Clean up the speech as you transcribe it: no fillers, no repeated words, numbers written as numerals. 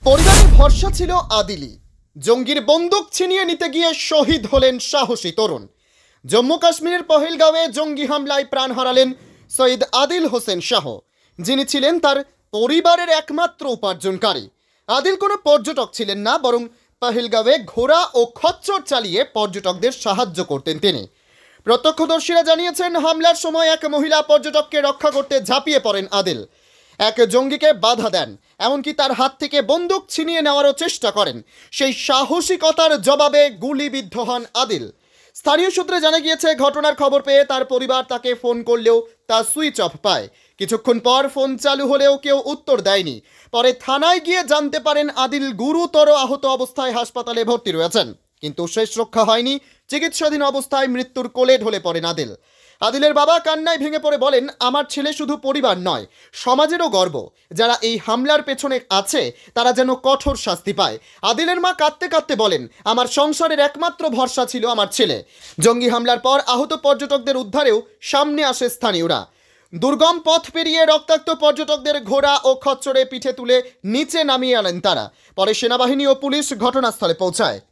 পরিবারের ভরসা ছিল আদিলই। জঙ্গির বন্দুক ছিনিয়ে নিতে গিয়ে শহীদ হলেন সাহসী তরুণ। জম্মু কাশ্মীরের পহেলগাঁওয়ে জঙ্গি হামলায় প্রাণ হারালেন সৈয়দ আদিল হোসেন শাহ, যিনি ছিলেন তার পরিবারের একমাত্র উপার্জনকারী। আদিল কোনো পর্যটক ছিলেন না, বরং পহেলগাঁওয়ে ঘোড়া ও খচ্চর চালিয়ে পর্যটকদের সাহায্য করতেন তিনি। প্রত্যক্ষদর্শীরা জানিয়েছেন, হামলার সময় এক মহিলা পর্যটককে রক্ষা করতে ঝাঁপিয়ে পড়েন আদিল। এক জঙ্গিকে বাধা দেন, এমনকি তার হাত থেকে বন্দুক ছিনিয়ে নেওয়ারও চেষ্টা করেন। সেই সাহসিকতার জবাবে গুলিবিদ্ধ হন আদিল। স্থানীয় সূত্রে জানা গিয়েছে, ঘটনার খবর পেয়ে তার পরিবার তাকে ফোন করলেও তা সুইচ অফ পায়। কিছুক্ষণ পর ফোন চালু হলেও কেউ উত্তর দেয়নি। পরে থানায় গিয়ে জানতে পারেন আদিল গুরুতর আহত অবস্থায় হাসপাতালে ভর্তি রয়েছেন, কিন্তু শেষ রক্ষা হয়নি। চিকিৎসাধীন অবস্থায় মৃত্যুর কোলে ঢলে পড়েন আদিল। আদিলের বাবা কান্নায় ভেঙে পড়ে বলেন, আমার ছেলে শুধু পরিবার নয়, সমাজেরও গর্ব। যারা এই হামলার পেছনে আছে তারা যেন কঠোর শাস্তি পায়। আদিলের মা কাঁদতে কাঁদতে বলেন, আমার সংসারের একমাত্র ভরসা ছিল আমার ছেলে। জঙ্গি হামলার পর আহত পর্যটকদের উদ্ধারেও সামনে আসে স্থানীয়রা। দুর্গম পথ পেরিয়ে রক্তাক্ত পর্যটকদের ঘোড়া ও খচ্চরে পিঠে তুলে নিচে নামিয়ে আনেন তারা। পরে সেনাবাহিনী ও পুলিশ ঘটনাস্থলে পৌঁছায়।